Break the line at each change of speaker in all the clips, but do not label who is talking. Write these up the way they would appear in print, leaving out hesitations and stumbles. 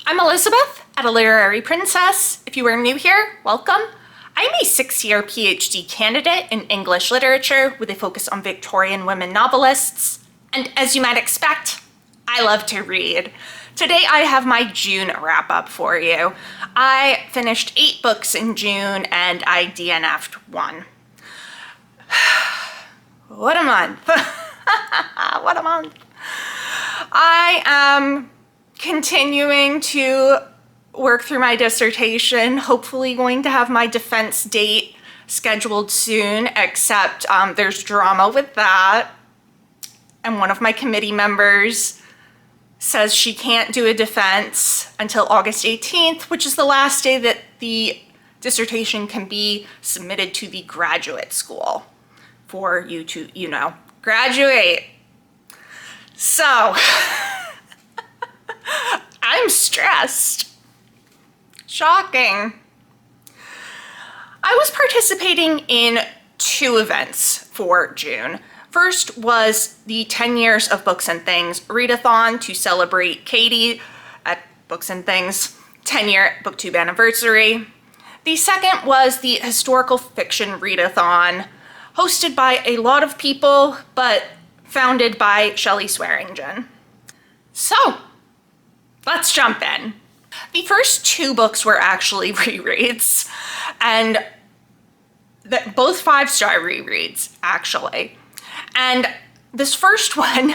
I'm Elizabeth at A Literary Princess. If you are new here, welcome. I'm a 6-year PhD candidate in English literature with a focus on Victorian women novelists. And as you might expect, I love to read. Today I have my June wrap-up for you. I finished 8 books in June and I DNF'd 1. What a month. What a month. I am continuing to work through my dissertation, hopefully going to have my defense date scheduled soon, except there's drama with that. And one of my committee members says she can't do a defense until August 18th, which is the last day that the dissertation can be submitted to the graduate school for you to, graduate. So, I'm stressed. Shocking. I was participating in 2 events for June. First was the 10 Years of Books and Things readathon to celebrate Katie at Books and Things 10-year booktube anniversary. The second was the historical fiction readathon, hosted by a lot of people, but founded by Shelley Swearingen. So, let's jump in. The first 2 books were actually rereads, and both 5-star rereads, actually. And this first one,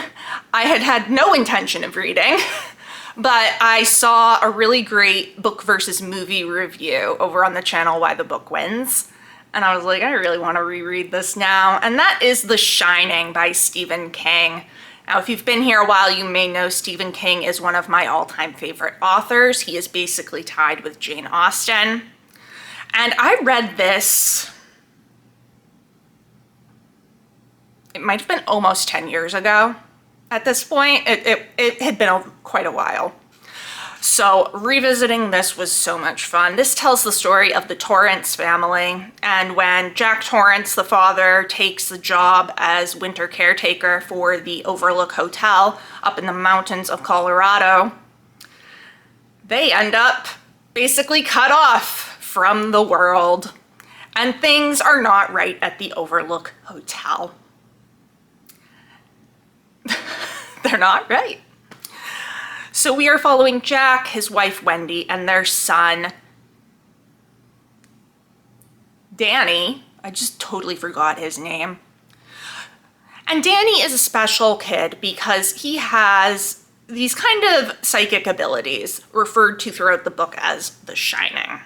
I had no intention of reading, but I saw a really great book versus movie review over on the channel Why the Book Wins. And I was like, I really want to reread this now. And that is The Shining by Stephen King. Now, if you've been here a while, you may know Stephen King is one of my all-time favorite authors. He is basically tied with Jane Austen. And I read this, it might have been almost 10 years ago at this point. It had been quite a while. So revisiting this was so much fun. This tells the story of the Torrance family, and when Jack Torrance, the father, takes the job as winter caretaker for the Overlook Hotel up in the mountains of Colorado, they end up basically cut off from the world, and things are not right at the Overlook Hotel. They're not right. So we are following Jack, his wife Wendy, and their son, Danny. I just totally forgot his name. And Danny is a special kid because he has these kind of psychic abilities referred to throughout the book as the Shining.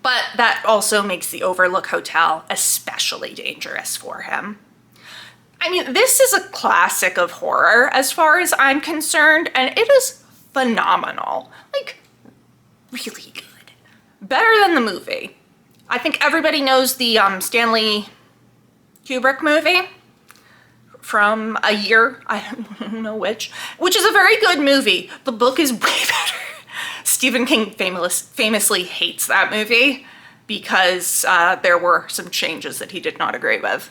But that also makes the Overlook Hotel especially dangerous for him. I mean, this is a classic of horror as far as I'm concerned, and it is phenomenal. Like, really good. Better than the movie. I think everybody knows the Stanley Kubrick movie from a year, I don't know which is a very good movie. The book is way better. Stephen King famously hates that movie because there were some changes that he did not agree with.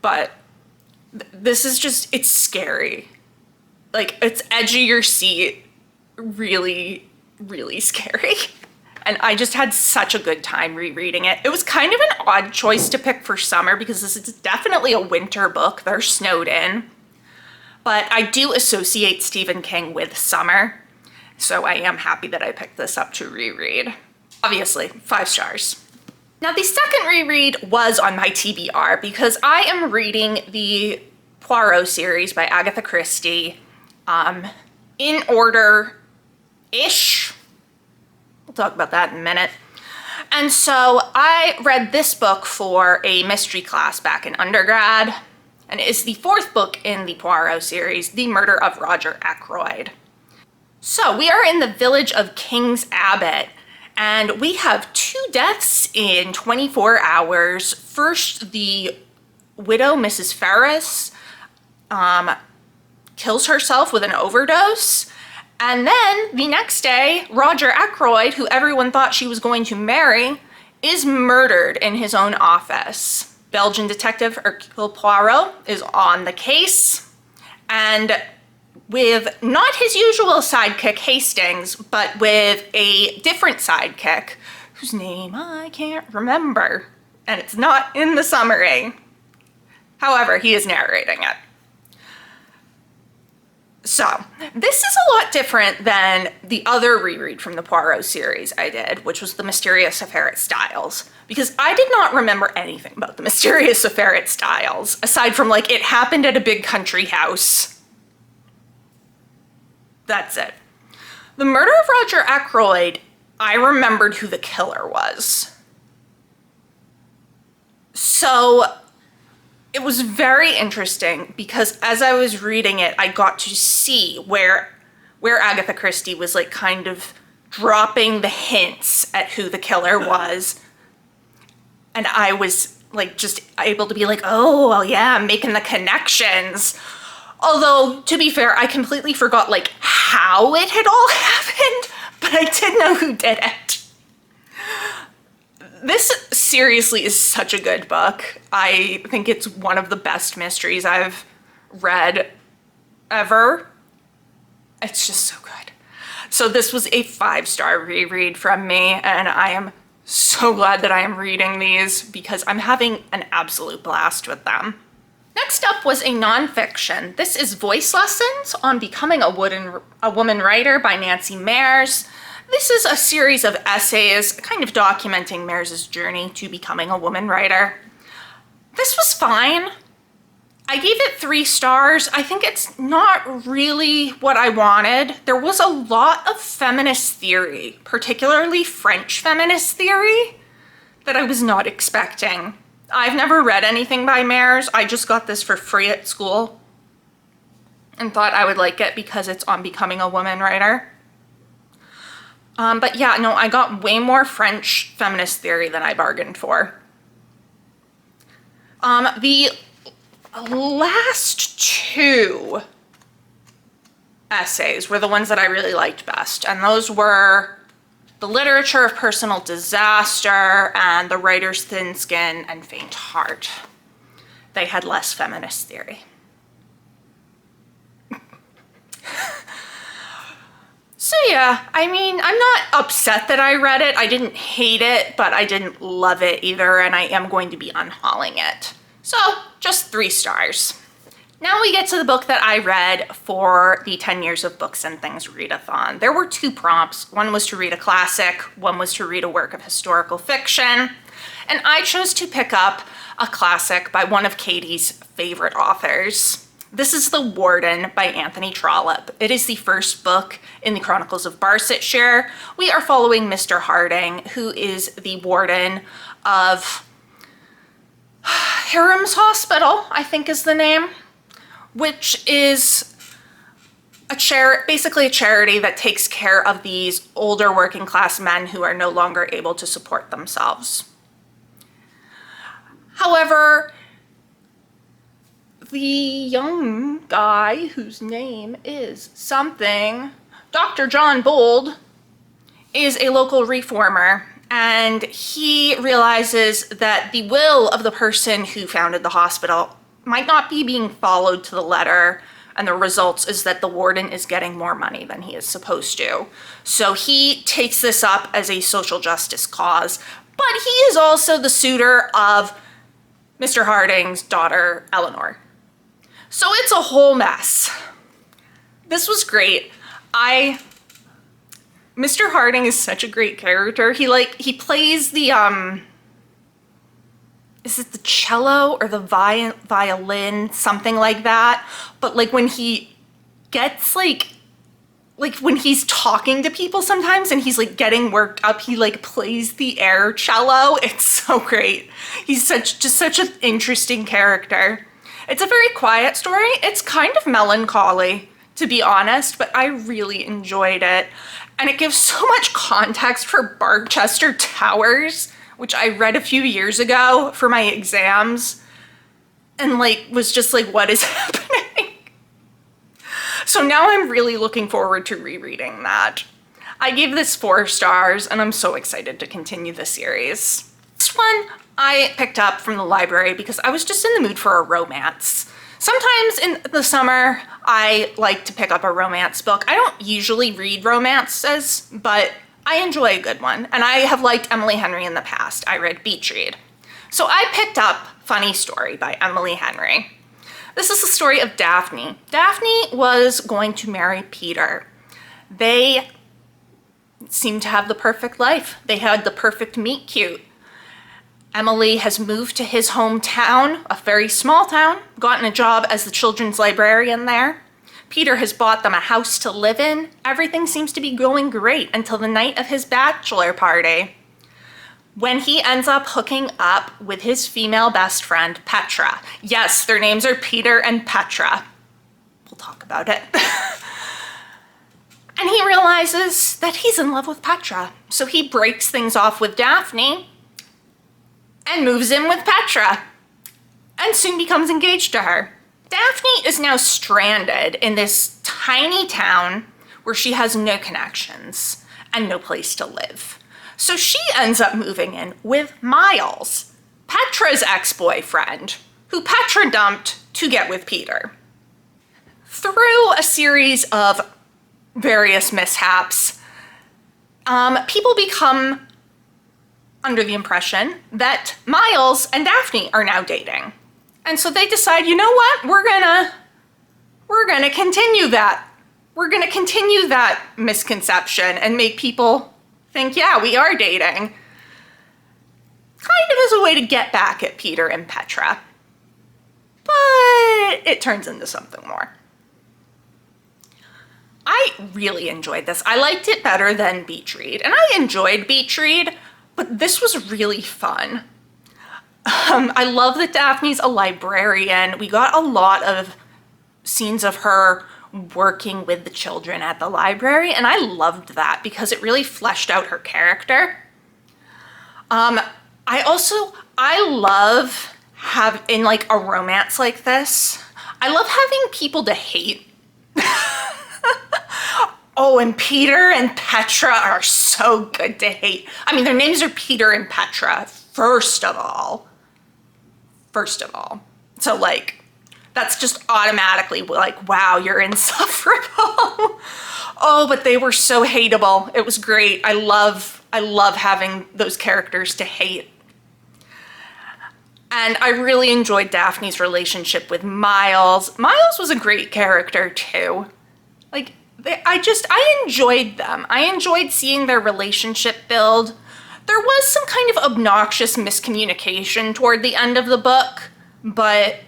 But this is just, it's scary. Like, it's edge of your seat, really, really scary. And I just had such a good time rereading it. It was kind of an odd choice to pick for summer because this is definitely a winter book. They're snowed in. But I do associate Stephen King with summer, so I am happy that I picked this up to reread. Obviously, 5 stars. Now, the second reread was on my TBR because I am reading the Poirot series by Agatha Christie in order-ish. We'll talk about that in a minute. And so I read this book for a mystery class back in undergrad, and it is the 4th book in the Poirot series, The Murder of Roger Ackroyd. So we are in the village of King's Abbot, and we have 2 deaths in 24 hours. First, the widow, Mrs. Ferris, kills herself with an overdose. And then the next day, Roger Ackroyd, who everyone thought she was going to marry, is murdered in his own office. Belgian detective Hercule Poirot is on the case, and with not his usual sidekick Hastings, but with a different sidekick whose name I can't remember, and it's not in the summary. However, he is narrating it. So, this is a lot different than the other reread from the Poirot series I did, which was The Mysterious Affair at Styles, because I did not remember anything about The Mysterious Affair at Styles, aside from, like, it happened at a big country house. That's it. The Murder of Roger Ackroyd, I remembered who the killer was. So, it was very interesting because as I was reading it, I got to see where Agatha Christie was like kind of dropping the hints at who the killer was. And I was like just able to be like, oh, well, yeah, I'm making the connections. Although, to be fair, I completely forgot like how it had all happened, but I did know who did it. This seriously is such a good book. I think it's one of the best mysteries I've read ever. It's just so good. So this was a 5-star reread from me, and I am so glad that I am reading these because I'm having an absolute blast with them. Next up was a nonfiction. This is Voice Lessons on Becoming a Woman Writer by Nancy Mears. This is a series of essays kind of documenting Mears' journey to becoming a woman writer. This was fine. I gave it 3 stars. I think it's not really what I wanted. There was a lot of feminist theory, particularly French feminist theory, that I was not expecting. I've never read anything by Mears. I just got this for free at school and thought I would like it because it's on becoming a woman writer. But yeah, no, I got way more French feminist theory than I bargained for. The last 2 essays were the ones that I really liked best, and those were The Literature of Personal Disaster and The Writer's Thin Skin and Faint Heart. They had less feminist theory. So yeah, I mean, I'm not upset that I read it. I didn't hate it, but I didn't love it either, and I am going to be unhauling it. So, just 3 stars. Now we get to the book that I read for the 10 Years of Books and Things readathon. There were 2 prompts. One was to read a classic, one was to read a work of historical fiction, and I chose to pick up a classic by one of Katie's favorite authors. This is The Warden by Anthony Trollope. It is the first book in the Chronicles of Barsetshire. We are following Mr. Harding, who is the warden of Hiram's Hospital, I think is the name, which is basically a charity that takes care of these older working class men who are no longer able to support themselves. However, the young guy whose name is something, Dr. John Bold, is a local reformer, and he realizes that the will of the person who founded the hospital might not be being followed to the letter, and the results is that the warden is getting more money than he is supposed to. So he takes this up as a social justice cause, but he is also the suitor of Mr. Harding's daughter, Eleanor. So it's a whole mess. This was great. Mr. Harding is such a great character. He plays the, is it the cello or the violin, something like that. But like when he gets like when he's talking to people sometimes and he's like getting worked up, he like plays the air cello. It's so great. He's just such an interesting character. It's a very quiet story. It's kind of melancholy, to be honest, but I really enjoyed it. And it gives so much context for Barchester Towers, which I read a few years ago for my exams, and like was just like, what is happening? So now I'm really looking forward to rereading that. I gave this 4 stars, and I'm so excited to continue the series. This one I picked up from the library because I was just in the mood for a romance. Sometimes in the summer, I like to pick up a romance book. I don't usually read romances, but I enjoy a good one. And I have liked Emily Henry in the past. I read Beach Read. So I picked up Funny Story by Emily Henry. This is the story of Daphne. Daphne was going to marry Peter. They seemed to have the perfect life. They had the perfect meet cute. Emily has moved to his hometown, a very small town, gotten a job as the children's librarian there. Peter has bought them a house to live in. Everything seems to be going great until the night of his bachelor party, when he ends up hooking up with his female best friend, Petra. Yes, their names are Peter and Petra. We'll talk about it. And he realizes that he's in love with Petra. So he breaks things off with Daphne and moves in with Petra and soon becomes engaged to her. Daphne is now stranded in this tiny town where she has no connections and no place to live. So she ends up moving in with Miles, Petra's ex-boyfriend, who Petra dumped to get with Peter. Through a series of various mishaps, people become under the impression that Miles and Daphne are now dating. And so they decide, you know what, we're gonna continue that. We're gonna continue that misconception and make people think, yeah, we are dating. Kind of as a way to get back at Peter and Petra. But it turns into something more. I really enjoyed this. I liked it better than Beach Read, and I enjoyed Beach Read, but this was really fun. I love that Daphne's a librarian. We got a lot of scenes of her working with the children at the library, and I loved that because it really fleshed out her character. I love in like a romance like this, I love having people to hate. Oh, and Peter and Petra are so good to hate. I mean, their names are Peter and Petra, first of all. So like, that's just automatically like, wow, you're insufferable. Oh, but they were so hateable. It was great. I love having those characters to hate. And I really enjoyed Daphne's relationship with Miles. Miles was a great character too. Like, I enjoyed them. I enjoyed seeing their relationship build. There was some kind of obnoxious miscommunication toward the end of the book, but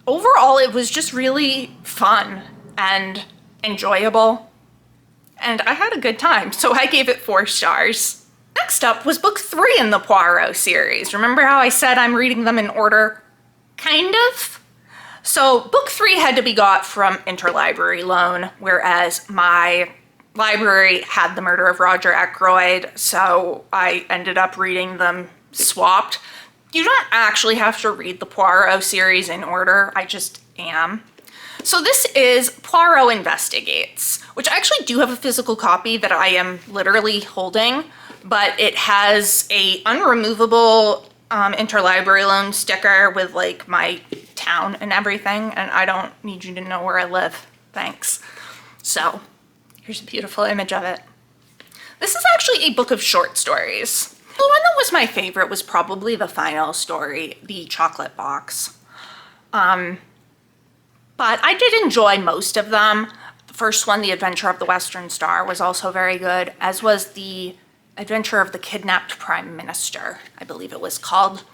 overall it was just really fun and enjoyable. And I had a good time, so I gave it 4 stars. Next up was book 3 in the Poirot series. Remember how I said I'm reading them in order? Kind of. So book 3 had to be got from interlibrary loan, whereas my library had The Murder of Roger Ackroyd, so I ended up reading them swapped. You don't actually have to read the Poirot series in order, I just am. So this is Poirot Investigates, which I actually do have a physical copy that I am literally holding, but it has a unremovable interlibrary loan sticker with like my town and everything, and I don't need you to know where I live, thanks. So here's a beautiful image of it. This is actually a book of short stories. The one that was my favorite was probably the final story, The Chocolate Box. But I did enjoy most of them. The first one, The Adventure of the Western Star, was also very good, as was The Adventure of the Kidnapped Prime Minister, I believe it was called.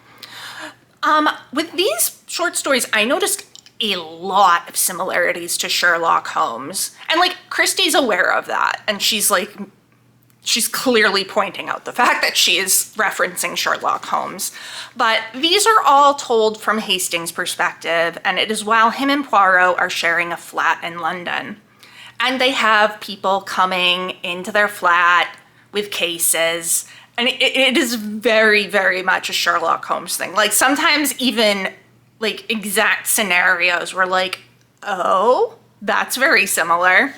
With these short stories, I noticed a lot of similarities to Sherlock Holmes. And like, Christie's aware of that, and she's clearly pointing out the fact that she is referencing Sherlock Holmes. But these are all told from Hastings' perspective, and it is while him and Poirot are sharing a flat in London. And they have people coming into their flat with cases, and it is very, very much a Sherlock Holmes thing. Like, sometimes even like exact scenarios were like, oh, that's very similar.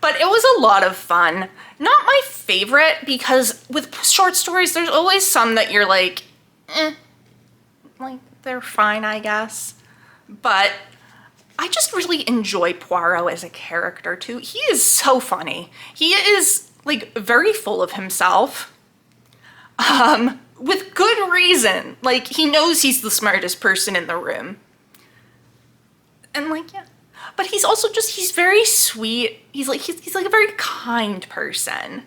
But it was a lot of fun. Not my favorite, because with short stories, there's always some that you're like, like, they're fine, I guess. But I just really enjoy Poirot as a character too. He is so funny. He is like very full of himself, with good reason. Like, he knows he's the smartest person in the room. And like, yeah. But he's also just, he's very sweet. He's like a very kind person.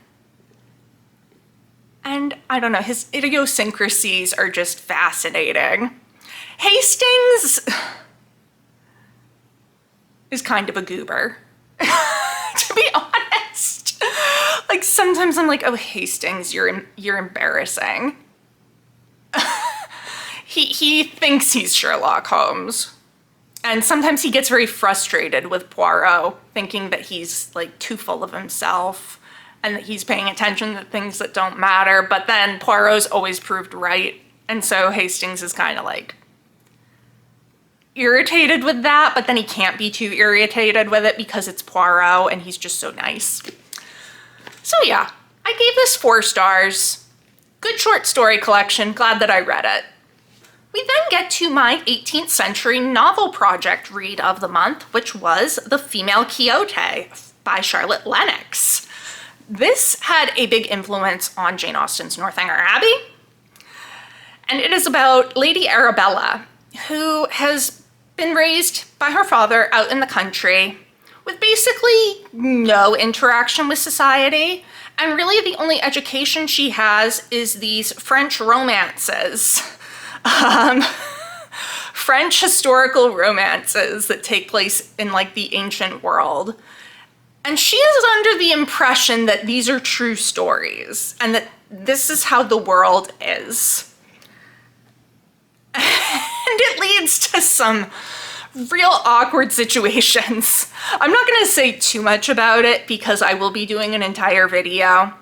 And I don't know, his idiosyncrasies are just fascinating. Hastings is kind of a goober, to be honest. Like, sometimes I'm like, oh, Hastings, you're embarrassing. He thinks he's Sherlock Holmes. And sometimes he gets very frustrated with Poirot, thinking that he's like too full of himself and that he's paying attention to things that don't matter. But then Poirot's always proved right. And so Hastings is kind of like irritated with that, but then he can't be too irritated with it because it's Poirot and he's just so nice. So yeah, I gave this 4 stars. Good short story collection. Glad that I read it. We then get to my 18th century novel project read of the month, which was The Female Quixote by Charlotte Lennox. This had a big influence on Jane Austen's Northanger Abbey, and it is about Lady Arabella, who has been raised by her father out in the country with basically no interaction with society, and really the only education she has is these French romances. French historical romances that take place in like the ancient world. And she is under the impression that these are true stories and that this is how the world is. And it leads to some real awkward situations. I'm not going to say too much about it because I will be doing an entire video,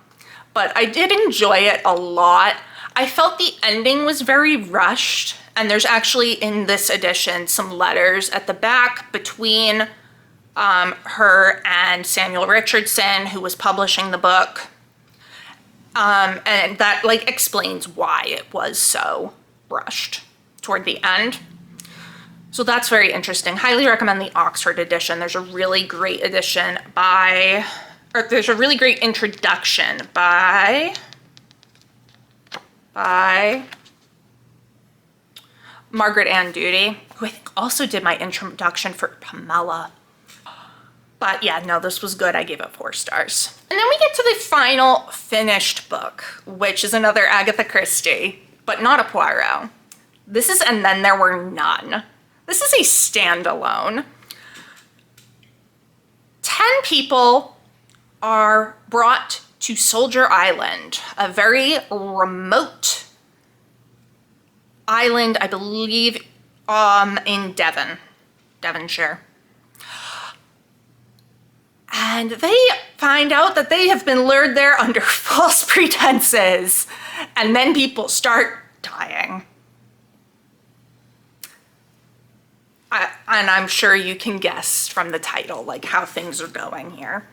but I did enjoy it a lot. I felt the ending was very rushed, and there's actually in this edition some letters at the back between her and Samuel Richardson, who was publishing the book, and that like explains why it was so rushed toward the end. So that's very interesting. Highly recommend the Oxford edition. There's a really great edition there's a really great introduction by Margaret Ann Duty, who I think also did my introduction for Pamela. But yeah, no, this was good. I gave it 4 stars. And then we get to the final finished book, which is another Agatha Christie, but not a Poirot. This is And Then There Were None. This is a standalone. 10 people are brought to Soldier Island, a very remote island, I believe, in Devonshire. And they find out that they have been lured there under false pretenses, and then people start dying. And I'm sure you can guess from the title, like, how things are going here.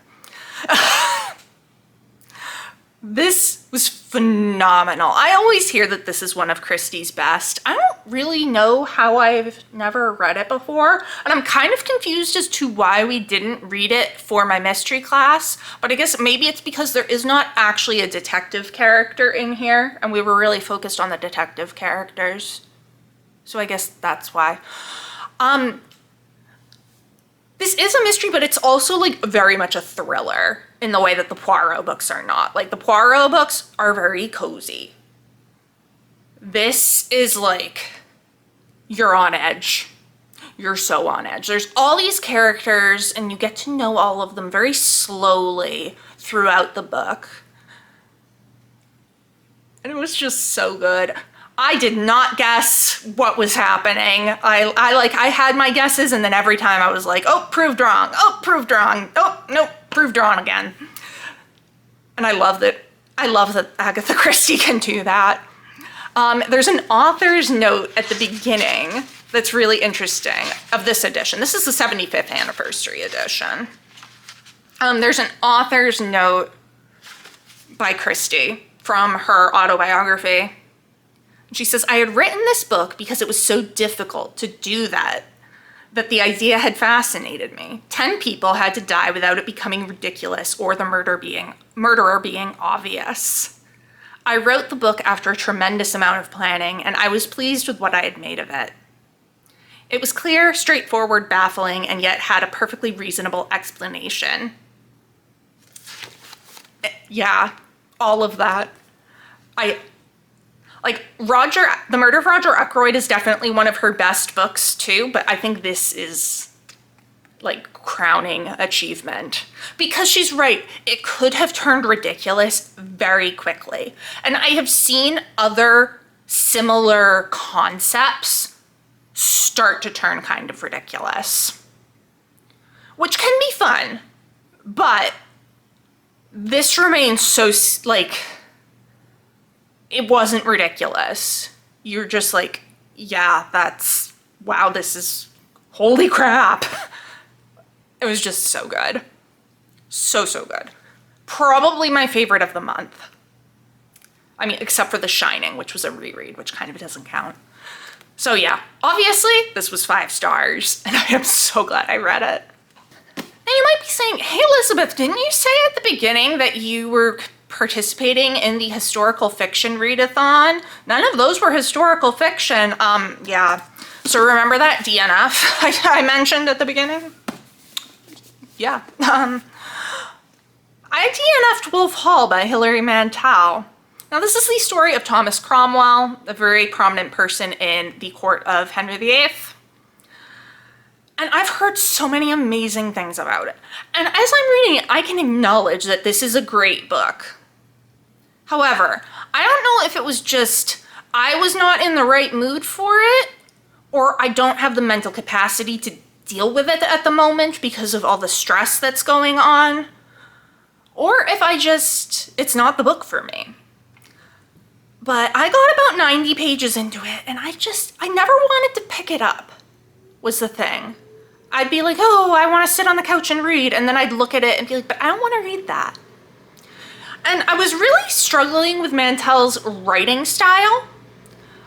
This was phenomenal. I always hear that this is one of Christie's best. I don't really know how I've never read it before, and I'm kind of confused as to why we didn't read it for my mystery class, but I guess maybe it's because there is not actually a detective character in here, and we were really focused on the detective characters. So I guess that's why. This is a mystery, but it's also like very much a thriller in the way that the Poirot books are not. Like, the Poirot books are very cozy. This is like, you're on edge. You're so on edge. There's all these characters and you get to know all of them very slowly throughout the book. And it was just so good. I did not guess what was happening. I had my guesses, and then every time I was like, oh, proved wrong. Oh, proved wrong. Oh, nope, proved wrong again. And I love that. I love that Agatha Christie can do that. There's an author's note at the beginning that's really interesting of this edition. This is the 75th anniversary edition. There's an author's note by Christie from her autobiography. She says, I had written this book because it was so difficult to do that that the idea had fascinated me. 10 people had to die without it becoming ridiculous or the murderer being obvious. I wrote the book after a tremendous amount of planning, and I was pleased with what I had made of it. It was clear, straightforward, baffling, and yet had a perfectly reasonable explanation. Yeah, all of that. The Murder of Roger Ackroyd is definitely one of her best books too, but I think this is like crowning achievement. Because she's right, it could have turned ridiculous very quickly. And I have seen other similar concepts start to turn kind of ridiculous, which can be fun, but this remains so, like, it wasn't ridiculous. You're just like, yeah, wow, this is, holy crap. It was just so good. So good. Probably my favorite of the month. I mean, except for The Shining, which was a reread, which kind of doesn't count. So yeah, obviously this was 5 stars, and I am so glad I read it. Now you might be saying, hey Elizabeth, didn't you say at the beginning that you were participating in the historical fiction readathon? None of those were historical fiction. Yeah. So remember that DNF I mentioned at the beginning? Yeah. I DNF'd Wolf Hall by Hilary Mantel. Now this is the story of Thomas Cromwell, a very prominent person in the court of Henry VIII. And I've heard so many amazing things about it. And as I'm reading it, I can acknowledge that this is a great book. However, I don't know if it was just I was not in the right mood for it, or I don't have the mental capacity to deal with it at the moment because of all the stress that's going on, or if it's not the book for me. But I got about 90 pages into it, and I never wanted to pick it up, was the thing. I'd be like, oh, I want to sit on the couch and read, and then I'd look at it and be like, but I don't want to read that. And I was really struggling with Mantel's writing style.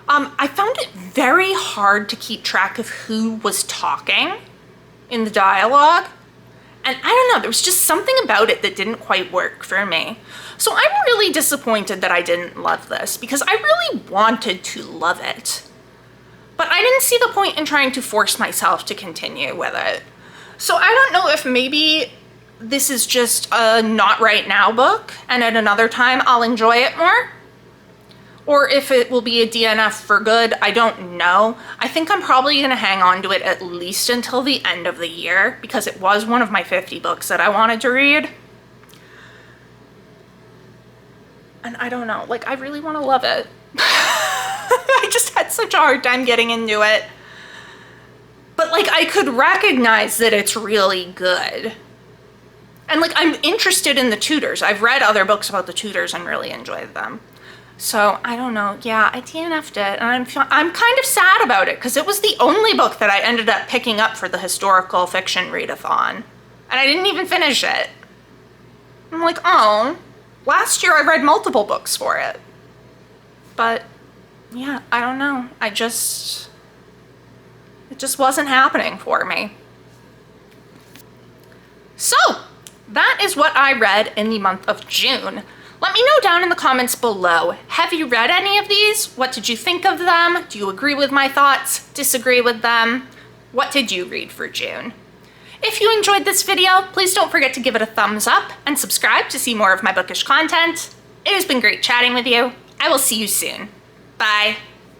I found it very hard to keep track of who was talking in the dialogue. And I don't know, there was just something about it that didn't quite work for me. So I'm really disappointed that I didn't love this, because I really wanted to love it. But I didn't see the point in trying to force myself to continue with it. So I don't know if maybe this is just a not right now book, and at another time I'll enjoy it more. Or if it will be a DNF for good, I don't know. I think I'm probably gonna hang on to it at least until the end of the year, because it was one of my 50 books that I wanted to read. And I don't know, like, I really want to love it. I just had such a hard time getting into it. But like, I could recognize that it's really good. And like, I'm interested in the Tudors. I've read other books about the Tudors and really enjoyed them. So I don't know. Yeah, I DNF'd it, and I'm kind of sad about it, because it was the only book that I ended up picking up for the historical fiction readathon, and I didn't even finish it. I'm like, oh, last year I read multiple books for it. But yeah, I don't know. It just wasn't happening for me. So that is what I read in the month of June. Let me know down in the comments below. Have you read any of these? What did you think of them? Do you agree with my thoughts? Disagree with them? What did you read for June? If you enjoyed this video, please don't forget to give it a thumbs up and subscribe to see more of my bookish content. It has been great chatting with you. I will see you soon. Bye.